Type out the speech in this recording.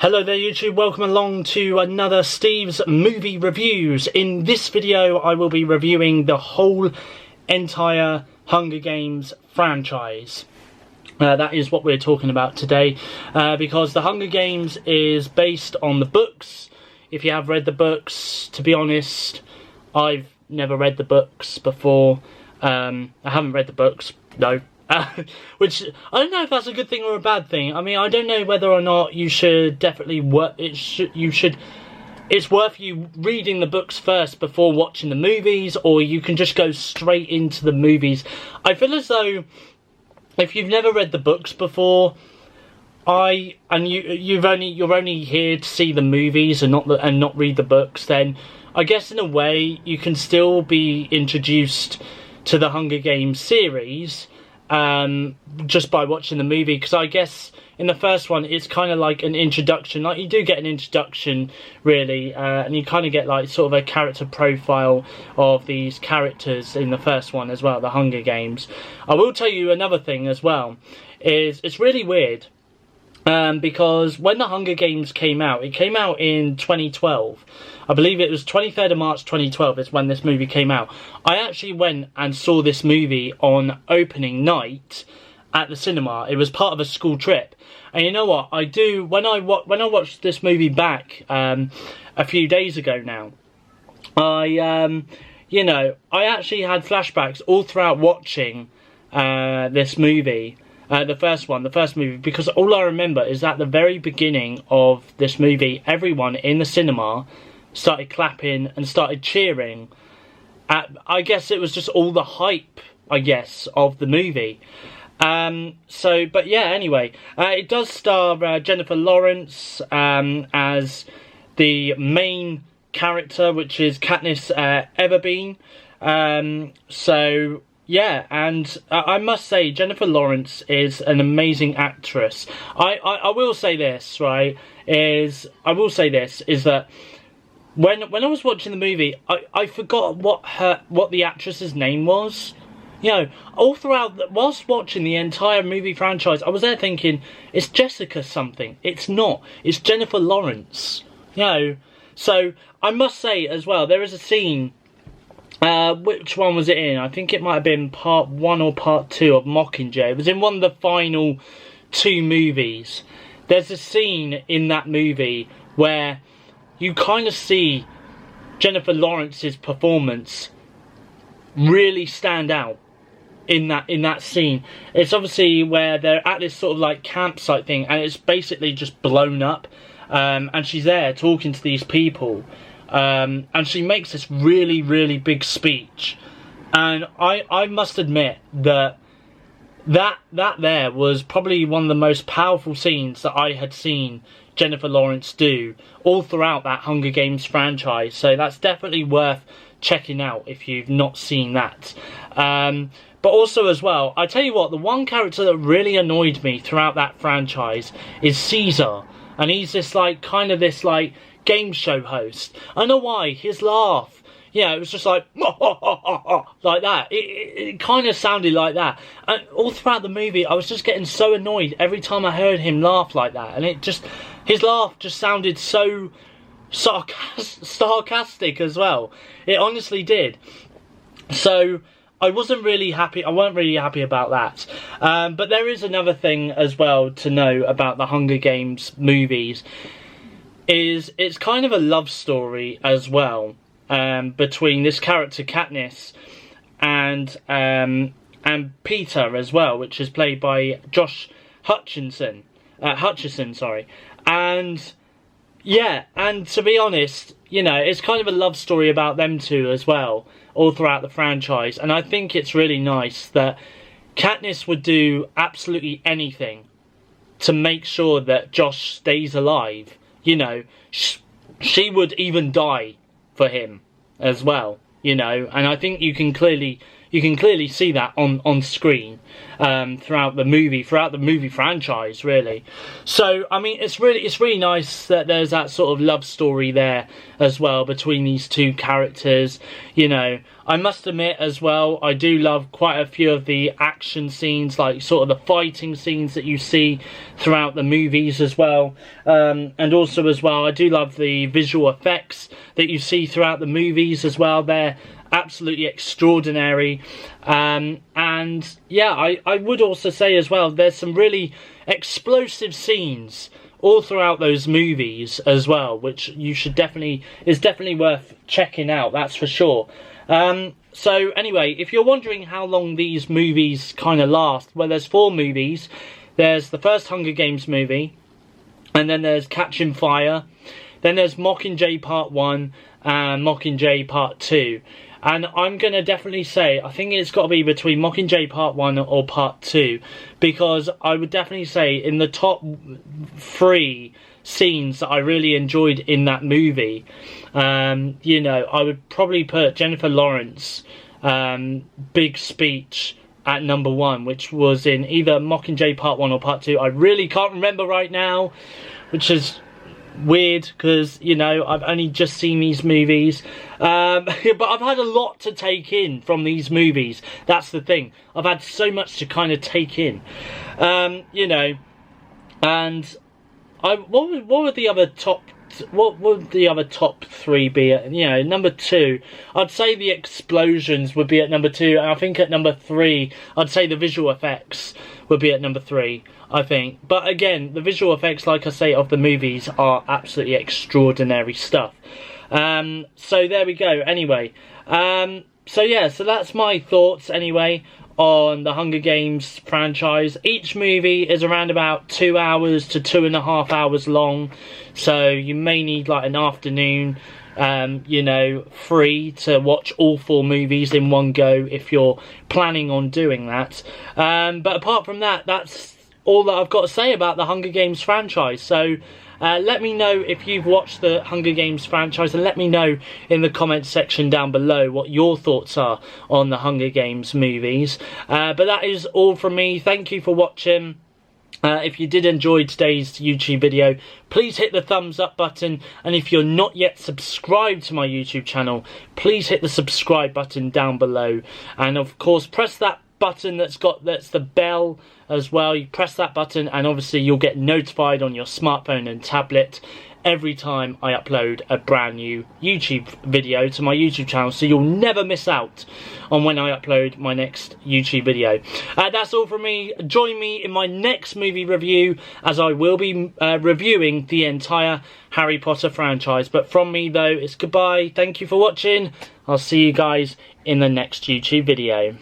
Hello there YouTube, welcome along to another Steve's Movie Reviews. In this video I will be reviewing the whole entire Hunger Games franchise. That is what we're talking about today, because the Hunger Games is based on the books. If you have read the books, to be honest, I've never read the books before. I haven't read the books, no. Which, I don't know if that's a good thing or a bad thing. I mean, I don't know whether or not you should definitely it's worth you reading the books first before watching the movies, or you can just go straight into the movies. I feel as though if you've never read the books before, you're only here to see the movies and not read the books, then I guess in a way you can still be introduced to the Hunger Games series just by watching the movie, because I guess in the first one it's kind of like an introduction. Like, you do get an introduction really, and you kind of get like sort of a character profile of these characters in the first one as well, the Hunger Games. I will tell you another thing as well, is it's really weird, because when the Hunger Games came out, it came out in 2012. I believe it was 23rd of March 2012 is when this movie came out. I actually went and saw this movie on opening night at the cinema. It was part of a school trip. And you know what? When I watched this movie back a few days ago now, I actually had flashbacks all throughout watching this movie. The first movie, because all I remember is at the very beginning of this movie, everyone in the cinema started clapping and started cheering. I guess it was just all the hype, I guess, of the movie. But yeah, anyway, it does star Jennifer Lawrence as the main character, which is Katniss Everdeen. Yeah, and I must say, Jennifer Lawrence is an amazing actress. I will say this, right, is that when I was watching the movie, I forgot what the actress's name was. You know, all throughout, whilst watching the entire movie franchise, I was there thinking, it's Jessica something. It's not. It's Jennifer Lawrence. You know, so I must say as well, there is a scene. Which one was it in? I think it might have been part 1 or part 2 of Mockingjay. It was in one of the final 2 movies. There's a scene in that movie where you kind of see Jennifer Lawrence's performance really stand out in that scene. It's obviously where they're at this sort of like campsite thing, and it's basically just blown up, and she's there talking to these people. And she makes this really, really big speech, and I must admit that there was probably one of the most powerful scenes that I had seen Jennifer Lawrence do all throughout that Hunger Games franchise. So that's definitely worth checking out if you've not seen that. But also as well, I tell you what, the one character that really annoyed me throughout that franchise is Caesar, and he's this like kind of this like game show host. I know why, his laugh, yeah, it was just like like that. It kind of sounded like that, and all throughout the movie I was just getting so annoyed every time I heard him laugh like that, and his laugh just sounded so sarcastic as well. It honestly did. So I wasn't really happy. I weren't really happy about that. But there is another thing as well to know about the Hunger Games movies. It's kind of a love story as well, between this character Katniss and Peter as well, which is played by Josh Hutcherson, sorry. And yeah, and to be honest, you know, it's kind of a love story about them two as well, all throughout the franchise. And I think it's really nice that Katniss would do absolutely anything to make sure that Josh stays alive. You know, she would even die for him as well, you know, and I think you can clearly You can clearly see that on screen throughout the movie franchise, really. So I mean, it's really nice that there's that sort of love story there as well between these two characters. You know, I must admit as well, I do love quite a few of the action scenes, like sort of the fighting scenes that you see throughout the movies as well. And also as well, I do love the visual effects that you see throughout the movies as well. They're absolutely extraordinary. And yeah, I would also say as well, there's some really explosive scenes all throughout those movies as well, which you should is definitely worth checking out, that's for sure. So anyway, if you're wondering how long these movies kind of last, well, there's 4 movies. There's the first Hunger Games movie, and then there's Catching Fire, then there's Mockingjay Part 1 and Mockingjay Part 2. And I'm going to definitely say, I think it's got to be between Mockingjay Part 1 or Part 2, because I would definitely say in the top 3 scenes that I really enjoyed in that movie, you know, I would probably put Jennifer Lawrence big speech at number 1, which was in either Mockingjay Part 1 or Part 2. I really can't remember right now, which is weird because, you know, I've only just seen these movies, but I've had a lot to take in from these movies. That's the thing, I've had so much to kind of take in, you know. And what would the other top 3 be at? You know, number 2, I'd say the explosions would be at number 2, and I think at number 3 I'd say the visual effects would be at number 3, I think. But again, the visual effects, like I say, of the movies are absolutely extraordinary stuff. So there we go. Anyway, so yeah, so that's my thoughts anyway on the Hunger Games franchise. Each movie is around about 2 hours to 2.5 hours long, so you may need like an afternoon, you know, free to watch all 4 movies in one go if you're planning on doing that. But apart from that, that's all that I've got to say about the Hunger Games franchise. So let me know if you've watched the Hunger Games franchise, and let me know in the comments section down below what your thoughts are on the Hunger Games movies. But that is all from me. Thank you for watching. If you did enjoy today's YouTube video, please hit the thumbs up button, and if you're not yet subscribed to my YouTube channel, please hit the subscribe button down below, and of course press that button that's the bell as well. You press that button and obviously you'll get notified on your smartphone and tablet every time I upload a brand new YouTube video to my YouTube channel, so you'll never miss out on when I upload my next YouTube video. That's all from me. Join me in my next movie review, as I will be reviewing the entire Harry Potter franchise. But from me though, it's goodbye. Thank you for watching. I'll see you guys in the next YouTube video.